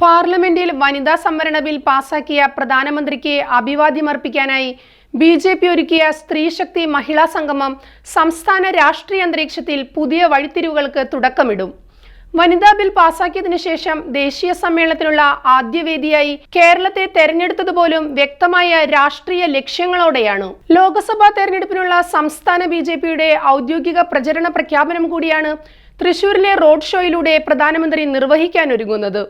പാർലമെന്റിൽ വനിതാ സംവരണ ബിൽ പാസാക്കിയ പ്രധാനമന്ത്രിക്ക് അഭിവാദ്യമർപ്പിക്കാനായി BJP ഒരുക്കിയ സ്ത്രീശക്തി മഹിളാ സംഗമം സംസ്ഥാന രാഷ്ട്രീയ അന്തരീക്ഷത്തിൽ പുതിയ വഴിത്തിരിവുകൾക്ക് തുടക്കമിടും. വനിതാ ബിൽ പാസാക്കിയതിനു ശേഷം ദേശീയ സമ്മേളനത്തിനുള്ള ആദ്യവേദിയായി കേരളത്തെ തെരഞ്ഞെടുത്തതുപോലും വ്യക്തമായ രാഷ്ട്രീയ ലക്ഷ്യങ്ങളോടെയാണ്. ലോക്സഭാ തെരഞ്ഞെടുപ്പിനുള്ള സംസ്ഥാന BJPയുടെ ഔദ്യോഗിക പ്രചരണ പ്രഖ്യാപനം കൂടിയാണ് തൃശൂരിലെ റോഡ് ഷോയിലൂടെ പ്രധാനമന്ത്രി നിർവഹിക്കാനൊരുങ്ങുന്നത്.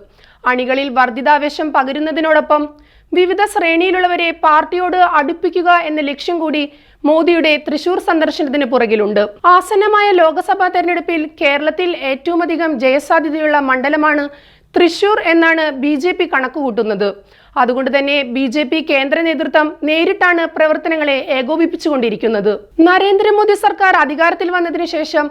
അണികളിൽ വർദ്ധിതാവേശം പകരുന്നതിനോടൊപ്പം വിവിധ ശ്രേണിയിലുള്ളവരെ പാർട്ടിയോട് അടുപ്പിക്കുക എന്ന ലക്ഷ്യം കൂടി മോദിയുടെ തൃശൂർ സന്ദർശനത്തിന് പുറകിലുണ്ട്. ആസന്നമായ ലോക്സഭാ തെരഞ്ഞെടുപ്പിൽ കേരളത്തിൽ ഏറ്റവുമധികം ജയസാധ്യതയുള്ള മണ്ഡലമാണ് തൃശൂർ എന്നാണ് BJP കണക്കുകൂട്ടുന്നത്. അതുകൊണ്ട് തന്നെ BJP കേന്ദ്ര നേതൃത്വം നേരിട്ടാണ് പ്രവർത്തനങ്ങളെ ഏകോപിപ്പിച്ചുകൊണ്ടിരിക്കുന്നത്. നരേന്ദ്രമോദി സർക്കാർ അധികാരത്തിൽ വന്നതിനു ശേഷം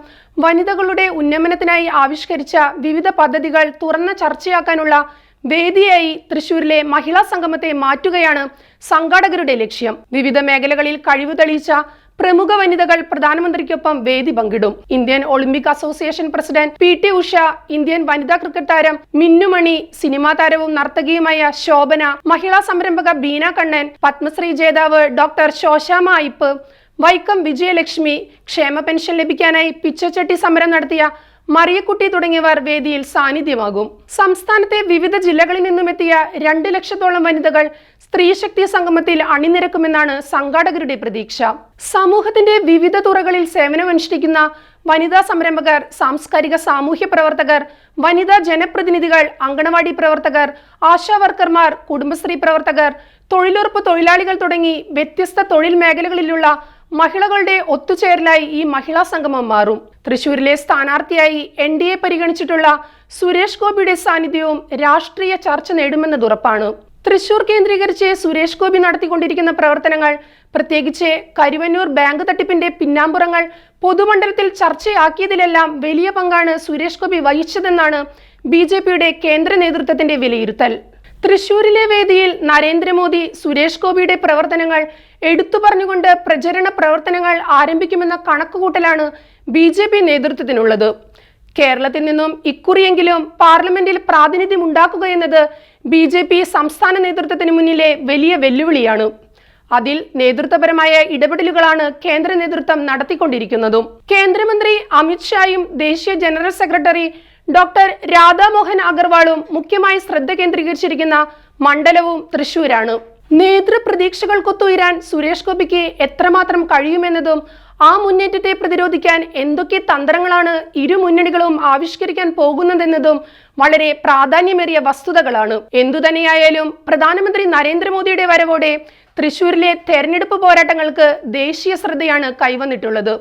വനിതകളുടെ ഉന്നമനത്തിനായി ആവിഷ്കരിച്ച വിവിധ പദ്ധതികൾ തുറന്ന ചർച്ചയാക്കാനുള്ള വേദിയായി തൃശൂരിലെ മഹിളാ സംഗമത്തെ മാറ്റുകയാണ് സംഘാടകരുടെ ലക്ഷ്യം. വിവിധ മേഖലകളിൽ കഴിവ് തെളിയിച്ച പ്രമുഖ വനിതകൾ പ്രധാനമന്ത്രിക്കൊപ്പം വേദി പങ്കിടും. Indian Olympic association president PT Usha, Indian വനിതാ ക്രിക്കറ്റ് താരം മിന്നുമണി, സിനിമാ താരവും നർത്തകിയുമായ ശോഭന, മഹിളാ സംരംഭക ബീന കണ്ണൻ, പത്മശ്രീ ജേതാവ് ഡോക്ടർ ശോശാമ അയ്പ്പ്, വൈക്കം വിജയലക്ഷ്മി, ക്ഷേമ പെൻഷൻ ലഭിക്കാനായി പിച്ചച്ചട്ടി സമരം നടത്തിയ മറിയക്കുട്ടി തുടങ്ങിയവർ വേദിയിൽ സാന്നിധ്യമാകും. സംസ്ഥാനത്തെ വിവിധ ജില്ലകളിൽ നിന്നുമെത്തിയ 2 ലക്ഷത്തോളം വനിതകൾ സ്ത്രീശക്തി സംഗമത്തിൽ അണിനിരക്കുമെന്നാണ് സംഘാടകരുടെ പ്രതീക്ഷ. സമൂഹത്തിന്റെ വിവിധ തുറകളിൽ സേവനമനുഷ്ഠിക്കുന്ന വനിതാ സംരംഭകർ, സാംസ്കാരിക സാമൂഹ്യ പ്രവർത്തകർ, വനിതാ ജനപ്രതിനിധികൾ, അങ്കണവാടി പ്രവർത്തകർ, ആശാ വർക്കർമാർ, കുടുംബശ്രീ പ്രവർത്തകർ, തൊഴിലുറപ്പ് തൊഴിലാളികൾ തുടങ്ങി വ്യത്യസ്ത തൊഴിൽ മേഖലകളിലുള്ള മഹിളകളുടെ ഒത്തുചേരലായി ഈ മഹിളാ സംഗമം മാറും. തൃശൂരിലെ സ്ഥാനാർത്ഥിയായി NDA പരിഗണിച്ചിട്ടുള്ള സുരേഷ് ഗോപിയുടെ സാന്നിധ്യവും രാഷ്ട്രീയ ചർച്ച നേടുമെന്നത് ഉറപ്പാണ്. തൃശൂർ കേന്ദ്രീകരിച്ച് സുരേഷ് ഗോപി നടത്തിക്കൊണ്ടിരിക്കുന്ന പ്രവർത്തനങ്ങൾ, പ്രത്യേകിച്ച് കരുവന്നൂർ ബാങ്ക് തട്ടിപ്പിന്റെ പിന്നാമ്പുറങ്ങൾ പൊതുമണ്ഡലത്തിൽ ചർച്ചയാക്കിയതിലെല്ലാം വലിയ പങ്കാണ് സുരേഷ് ഗോപി വഹിച്ചതെന്നാണ് BJPയുടെ കേന്ദ്ര നേതൃത്വത്തിന്റെ വിലയിരുത്തൽ. തൃശൂരിലെ വേദിയിൽ നരേന്ദ്രമോദി സുരേഷ് ഗോപിയുടെ പ്രവർത്തനങ്ങൾ എടുത്തു പറഞ്ഞുകൊണ്ട് പ്രചരണ പ്രവർത്തനങ്ങൾ ആരംഭിക്കുമെന്ന കണക്കുകൂട്ടലാണ് BJP നേതൃത്വത്തിനുള്ളത്. കേരളത്തിൽ നിന്നും ഇക്കുറിയെങ്കിലും പാർലമെന്റിൽ പ്രാതിനിധ്യം ഉണ്ടാക്കുക എന്നത് BJP സംസ്ഥാന നേതൃത്വത്തിന് മുന്നിലെ വലിയ വെല്ലുവിളിയാണ്. അതിൽ നേതൃത്വപരമായ ഇടപെടലുകളാണ് കേന്ദ്ര നേതൃത്വം നടത്തിക്കൊണ്ടിരിക്കുന്നതും. കേന്ദ്രമന്ത്രി അമിത് ഷായും ദേശീയ ജനറൽ സെക്രട്ടറി ഡോക്ടർ രാധാമോഹൻ അഗർവാളും മുഖ്യമായി ശ്രദ്ധ കേന്ദ്രീകരിച്ചിരിക്കുന്ന മണ്ഡലവും തൃശൂരാണ്. നേതൃപ്രതീക്ഷകൾക്കൊത്തുയരാൻ സുരേഷ് ഗോപിക്ക് എത്രമാത്രം കഴിയുമെന്നതും ആ മുന്നേറ്റത്തെ പ്രതിരോധിക്കാൻ എന്തൊക്കെ തന്ത്രങ്ങളാണ് ഇരു മുന്നണികളും ആവിഷ്കരിക്കാൻ പോകുന്നതെന്നതും വളരെ പ്രാധാന്യമേറിയ വസ്തുതകളാണ്. എന്തുതന്നെയായാലും പ്രധാനമന്ത്രി നരേന്ദ്രമോദിയുടെ വരവോടെ തൃശൂരിലെ തെരഞ്ഞെടുപ്പ് പോരാട്ടങ്ങൾക്ക് ദേശീയ ശ്രദ്ധയാണ് കൈവന്നിട്ടുള്ളത്.